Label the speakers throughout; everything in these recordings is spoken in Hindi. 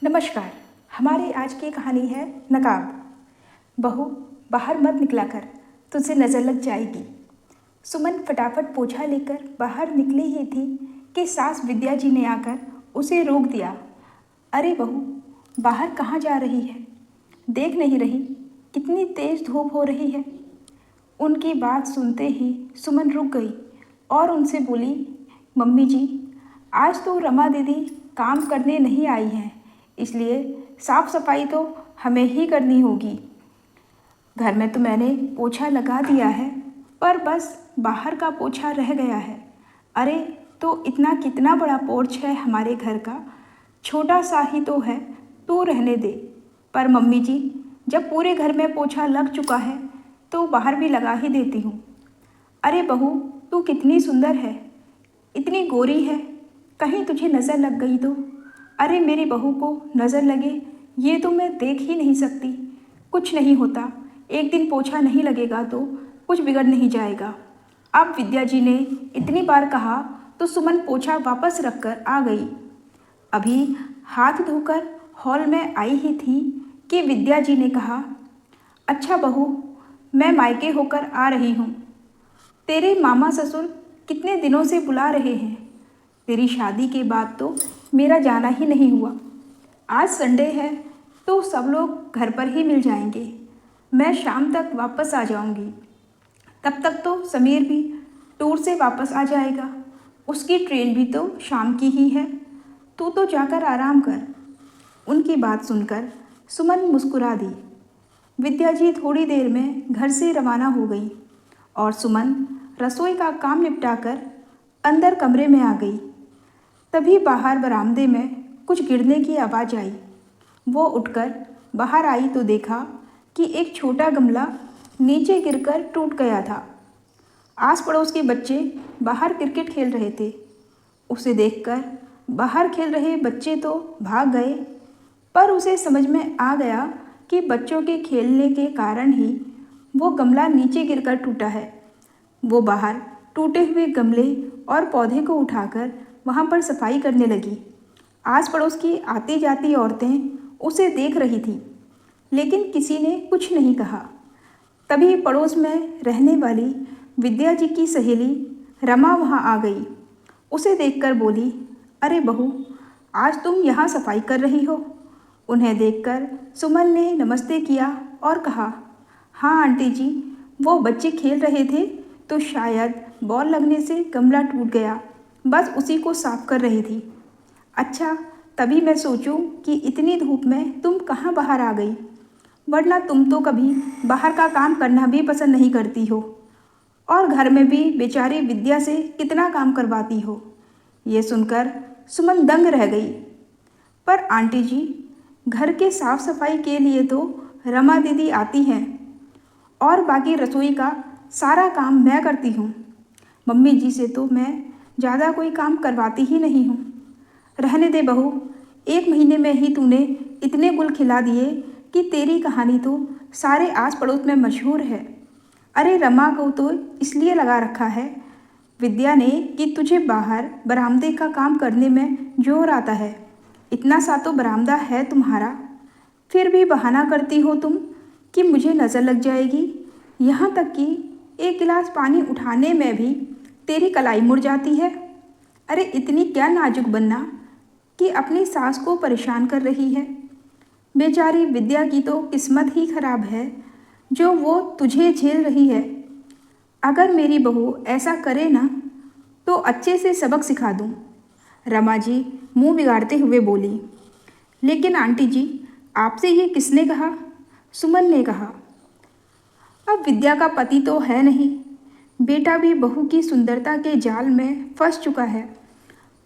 Speaker 1: नमस्कार। हमारी आज की कहानी है नकाब। बहू, बाहर मत निकला कर, तुझसे नज़र लग जाएगी। सुमन फटाफट पोछा लेकर बाहर निकली ही थी कि सास विद्या जी ने आकर उसे रोक दिया। अरे बहू, बाहर कहाँ जा रही है? देख नहीं रही कितनी तेज धूप हो रही है? उनकी बात सुनते ही सुमन रुक गई और उनसे बोली, मम्मी जी, आज तो रमा दीदी काम करने नहीं आई हैं, इसलिए साफ सफाई तो हमें ही करनी होगी। घर में तो मैंने पोछा लगा दिया है, पर बस बाहर का पोछा रह गया है। अरे तो इतना कितना बड़ा पोर्च है हमारे घर का, छोटा सा ही तो है, तो रहने दे। पर मम्मी जी, जब पूरे घर में पोछा लग चुका है तो बाहर भी लगा ही देती हूँ। अरे बहू, तू कितनी सुंदर है, इतनी गोरी है, कहीं तुझे नज़र लग गई तो? अरे मेरी बहू को नज़र लगे ये तो मैं देख ही नहीं सकती। कुछ नहीं होता, एक दिन पोछा नहीं लगेगा तो कुछ बिगड़ नहीं जाएगा। अब विद्या जी ने इतनी बार कहा तो सुमन पोछा वापस रखकर आ गई। अभी हाथ धोकर हॉल में आई ही थी कि विद्या जी ने कहा, अच्छा बहू, मैं मायके होकर आ रही हूँ। तेरे मामा ससुर कितने दिनों से बुला रहे हैं। तेरी शादी के बाद तो मेरा जाना ही नहीं हुआ। आज संडे है तो सब लोग घर पर ही मिल जाएंगे। मैं शाम तक वापस आ जाऊंगी। तब तक तो समीर भी टूर से वापस आ जाएगा। उसकी ट्रेन भी तो शाम की ही है। तू तो जाकर आराम कर। उनकी बात सुनकर सुमन मुस्कुरा दी। विद्या जी थोड़ी देर में घर से रवाना हो गई और सुमन रसोई का काम निपटाकर अंदर कमरे में आ गई। तभी बाहर बरामदे में कुछ गिरने की आवाज़ आई। वो उठकर बाहर आई तो देखा कि एक छोटा गमला नीचे गिरकर टूट गया था। आस पड़ोस के बच्चे बाहर क्रिकेट खेल रहे थे। उसे देखकर बाहर खेल रहे बच्चे तो भाग गए, पर उसे समझ में आ गया कि बच्चों के खेलने के कारण ही वो गमला नीचे गिरकर टूटा है। वो बाहर टूटे हुए गमले और पौधे को उठाकर वहाँ पर सफाई करने लगी। आस पड़ोस की आती जाती औरतें उसे देख रही थीं, लेकिन किसी ने कुछ नहीं कहा। तभी पड़ोस में रहने वाली विद्या जी की सहेली रमा वहाँ आ गई। उसे देखकर बोली, अरे बहू, आज तुम यहाँ सफाई कर रही हो? उन्हें देखकर सुमन ने नमस्ते किया और कहा, हाँ आंटी जी, वो बच्चे खेल रहे थे तो शायद बॉल लगने से गमला टूट गया, बस उसी को साफ कर रही थी। अच्छा, तभी मैं सोचूं कि इतनी धूप में तुम कहाँ बाहर आ गई, वरना तुम तो कभी बाहर का काम करना भी पसंद नहीं करती हो और घर में भी बेचारी विद्या से कितना काम करवाती हो। ये सुनकर सुमन दंग रह गई। पर आंटी जी, घर के साफ सफाई के लिए तो रमा दीदी आती हैं और बाकी रसोई का सारा काम मैं करती हूँ। मम्मी जी से तो मैं ज़्यादा कोई काम करवाती ही नहीं हूँ। रहने दे बहू, 1 महीने में ही तूने इतने गुल खिला दिए कि तेरी कहानी तो सारे आस पड़ोस में मशहूर है। अरे रमा को तो इसलिए लगा रखा है विद्या ने कि तुझे बाहर बरामदे का काम करने में जोर आता है। इतना सा तो बरामदा है तुम्हारा, फिर भी बहाना करती हो तुम कि मुझे नज़र लग जाएगी। यहाँ तक कि एक गिलास पानी उठाने में भी तेरी कलाई मुड़ जाती है। अरे इतनी क्या नाजुक बनना कि अपनी सास को परेशान कर रही है। बेचारी विद्या की तो किस्मत ही खराब है जो वो तुझे झेल रही है। अगर मेरी बहू ऐसा करे ना तो अच्छे से सबक सिखा दूँ। रमा जी मुँह बिगाड़ते हुए बोली। लेकिन आंटी जी, आपसे ये किसने कहा? सुमन ने कहा। अब विद्या का पति तो है नहीं, बेटा भी बहू की सुंदरता के जाल में फंस चुका है,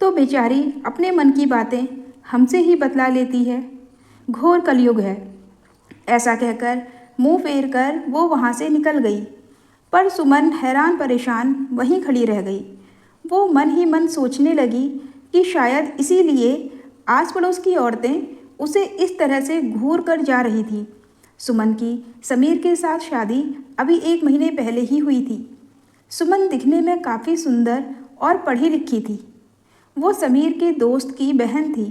Speaker 1: तो बेचारी अपने मन की बातें हमसे ही बतला लेती है। घोर कलयुग है। ऐसा कहकर मुंह फेर कर वो वहाँ से निकल गई। पर सुमन हैरान परेशान वहीं खड़ी रह गई। वो मन ही मन सोचने लगी कि शायद इसीलिए आस पड़ोस की औरतें उसे इस तरह से घूर कर जा रही थी। सुमन की समीर के साथ शादी अभी 1 महीने पहले ही हुई थी। सुमन दिखने में काफ़ी सुंदर और पढ़ी लिखी थी। वो समीर के दोस्त की बहन थी।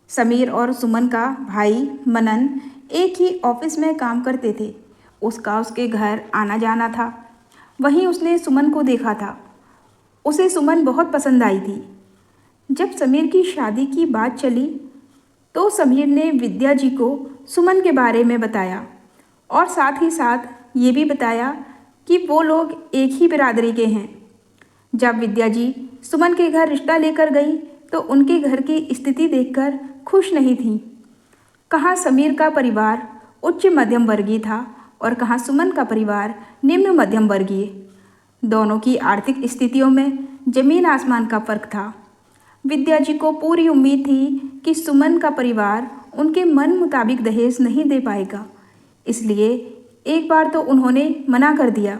Speaker 1: समीर और सुमन का भाई मनन एक ही ऑफिस में काम करते थे। उसका उसके घर आना जाना था। वहीं उसने सुमन को देखा था। उसे सुमन बहुत पसंद आई थी। जब समीर की शादी की बात चली तो समीर ने विद्या जी को सुमन के बारे में बताया और साथ ही साथ ये भी बताया कि वो लोग एक ही बिरादरी के हैं। जब विद्या जी सुमन के घर रिश्ता लेकर गई तो उनके घर की स्थिति देखकर खुश नहीं थी। कहाँ समीर का परिवार उच्च मध्यम वर्गीय था और कहाँ सुमन का परिवार निम्न मध्यम वर्गीय। दोनों की आर्थिक स्थितियों में जमीन आसमान का फर्क था। विद्या जी को पूरी उम्मीद थी कि सुमन का परिवार उनके मन मुताबिक दहेज नहीं दे पाएगा, इसलिए एक बार तो उन्होंने मना कर दिया।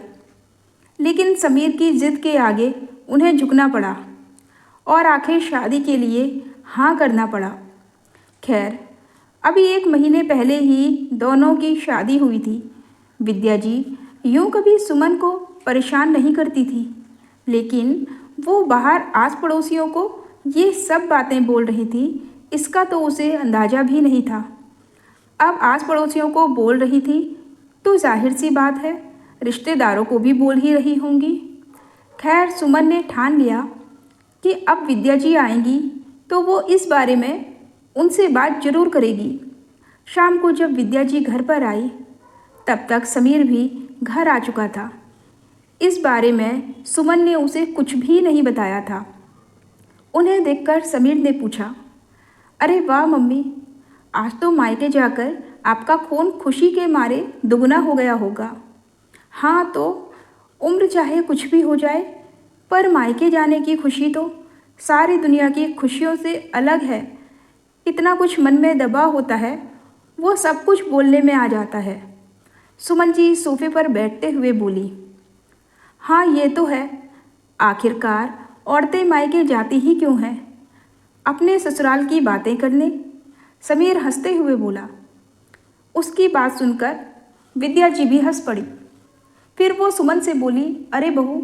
Speaker 1: लेकिन समीर की जिद के आगे उन्हें झुकना पड़ा और आखिर शादी के लिए हाँ करना पड़ा। खैर, अभी 1 महीने पहले ही दोनों की शादी हुई थी। विद्या जी यूँ कभी सुमन को परेशान नहीं करती थी, लेकिन वो बाहर आस पड़ोसियों को ये सब बातें बोल रही थी, इसका तो उसे अंदाज़ा भी नहीं था। अब आस पड़ोसियों को बोल रही थी तो जाहिर सी बात है रिश्तेदारों को भी बोल ही रही होंगी। खैर, सुमन ने ठान लिया कि अब विद्या जी आएंगी तो वो इस बारे में उनसे बात जरूर करेगी। शाम को जब विद्या जी घर पर आई तब तक समीर भी घर आ चुका था। इस बारे में सुमन ने उसे कुछ भी नहीं बताया था। उन्हें देखकर समीर ने पूछा, अरे वाह मम्मी, आज तो मायके जाकर आपका खून खुशी के मारे दुगना हो गया होगा। हाँ, तो उम्र चाहे कुछ भी हो जाए, पर मायके जाने की खुशी तो सारी दुनिया की खुशियों से अलग है। इतना कुछ मन में दबा होता है, वो सब कुछ बोलने में आ जाता है। सुमन जी सोफे पर बैठते हुए बोली, हाँ ये तो है, आखिरकार औरतें मायके जाती ही क्यों हैं? अपने ससुराल की बातें करने। समीर हंसते हुए बोला। उसकी बात सुनकर विद्या जी भी हंस पड़ी। फिर वो सुमन से बोली, अरे बहू,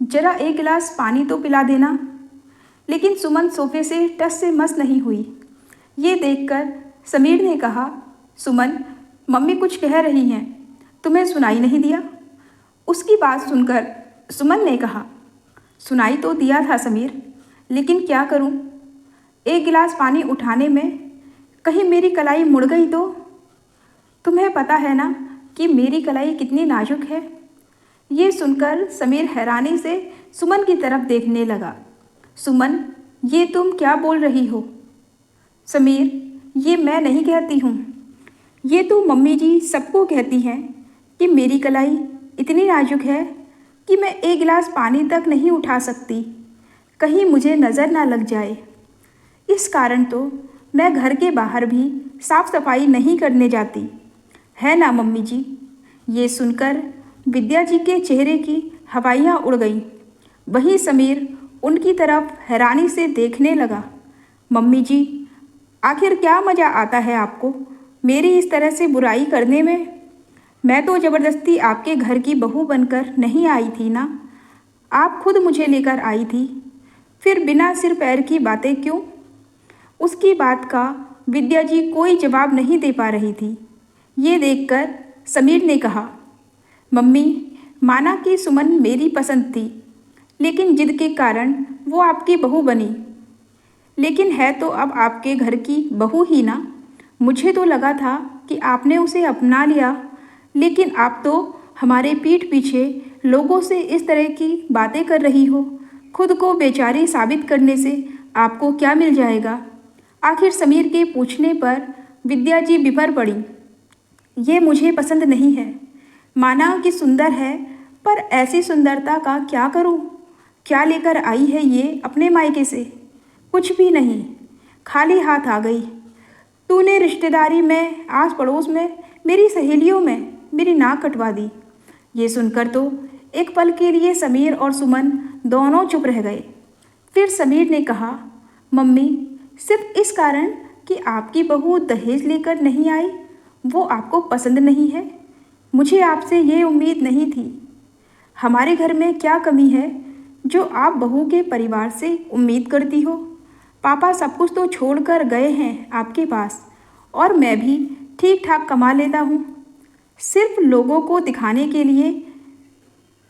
Speaker 1: जरा 1 गिलास पानी तो पिला देना। लेकिन सुमन सोफे से टस से मस नहीं हुई। ये देखकर समीर ने कहा, सुमन, मम्मी कुछ कह रही हैं, तुम्हें सुनाई नहीं दिया? उसकी बात सुनकर सुमन ने कहा, सुनाई तो दिया था समीर, लेकिन क्या करूं? 1 गिलास पानी उठाने में कहीं मेरी कलाई मुड़ गई तो? तुम्हें पता है ना कि मेरी कलाई कितनी नाजुक है। ये सुनकर समीर हैरानी से सुमन की तरफ देखने लगा। सुमन, ये तुम क्या बोल रही हो? समीर, ये मैं नहीं कहती हूँ, ये तो मम्मी जी सबको कहती हैं कि मेरी कलाई इतनी नाजुक है कि मैं 1 गिलास पानी तक नहीं उठा सकती, कहीं मुझे नज़र ना लग जाए। इस कारण तो मैं घर के बाहर भी साफ सफाई नहीं करने जाती, है ना मम्मी जी? ये सुनकर विद्या जी के चेहरे की हवाइयाँ उड़ गईं। वहीं समीर उनकी तरफ हैरानी से देखने लगा। मम्मी जी, आखिर क्या मज़ा आता है आपको मेरी इस तरह से बुराई करने में? मैं तो ज़बरदस्ती आपके घर की बहू बनकर नहीं आई थी ना, आप खुद मुझे लेकर आई थी। फिर बिना सिर पैर की बातें क्यों? उसकी बात का विद्या जी कोई जवाब नहीं दे पा रही थी। ये देखकर समीर ने कहा, मम्मी, माना कि सुमन मेरी पसंद थी, लेकिन जिद के कारण वो आपकी बहू बनी। लेकिन है तो अब आपके घर की बहू ही ना। मुझे तो लगा था कि आपने उसे अपना लिया, लेकिन आप तो हमारे पीठ पीछे लोगों से इस तरह की बातें कर रही हो। खुद को बेचारी साबित करने से आपको क्या मिल जाएगा? आखिर समीर के पूछने पर विद्या जी बिफर पड़ी। ये मुझे पसंद नहीं है। माना कि सुंदर है, पर ऐसी सुंदरता का क्या करूं? क्या लेकर आई है ये अपने मायके से? कुछ भी नहीं, खाली हाथ आ गई। तूने रिश्तेदारी में, आस पड़ोस में, मेरी सहेलियों में मेरी नाक कटवा दी। ये सुनकर तो एक पल के लिए समीर और सुमन दोनों चुप रह गए। फिर समीर ने कहा, मम्मी, सिर्फ इस कारण कि आपकी बहू दहेज लेकर नहीं आई, वो आपको पसंद नहीं है? मुझे आपसे ये उम्मीद नहीं थी। हमारे घर में क्या कमी है जो आप बहू के परिवार से उम्मीद करती हो? पापा सब कुछ तो छोड़कर गए हैं आपके पास, और मैं भी ठीक ठाक कमा लेता हूँ। सिर्फ लोगों को दिखाने के लिए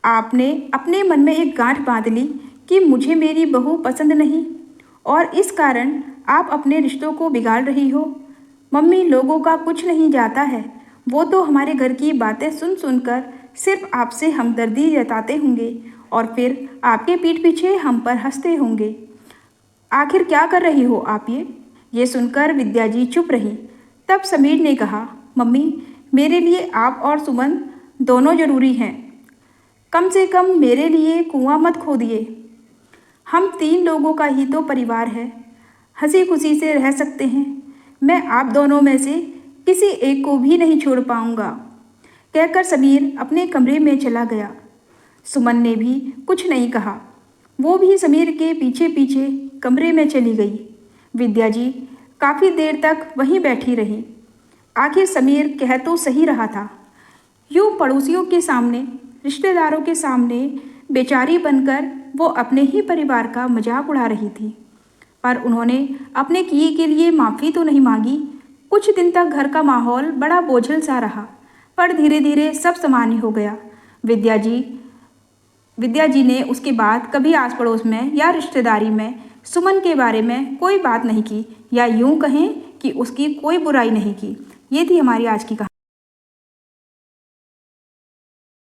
Speaker 1: आपने अपने मन में एक गांठ बांध ली कि मुझे मेरी बहू पसंद नहीं, और इस कारण आप अपने रिश्तों को बिगाड़ रही हो। मम्मी, लोगों का कुछ नहीं जाता है। वो तो हमारे घर की बातें सुन सुनकर सिर्फ आपसे हमदर्दी जताते होंगे और फिर आपके पीठ पीछे हम पर हंसते होंगे। आखिर क्या कर रही हो आप ये सुनकर विद्या जी चुप रही। तब समीर ने कहा, मम्मी, मेरे लिए आप और सुमन दोनों ज़रूरी हैं। कम से कम मेरे लिए कुआं मत खोदिए। हम 3 लोगों का ही तो परिवार है, हंसी खुशी से रह सकते हैं। मैं आप दोनों में से किसी एक को भी नहीं छोड़ पाऊंगा। कहकर समीर अपने कमरे में चला गया। सुमन ने भी कुछ नहीं कहा। वो भी समीर के पीछे पीछे कमरे में चली गई। विद्या जी काफ़ी देर तक वहीं बैठी रही। आखिर समीर कह तो सही रहा था। यूँ पड़ोसियों के सामने, रिश्तेदारों के सामने बेचारी बनकर वो अपने ही परिवार का मजाक उड़ा रही थी। पर उन्होंने अपने किए के लिए माफ़ी तो नहीं मांगी। कुछ दिन तक घर का माहौल बड़ा बोझिल सा रहा, पर धीरे धीरे सब सामान्य हो गया। विद्या जी ने उसके बाद कभी आस पड़ोस में या रिश्तेदारी में सुमन के बारे में कोई बात नहीं की, या यूँ कहें कि उसकी कोई बुराई नहीं की। ये थी हमारी आज की कहानी।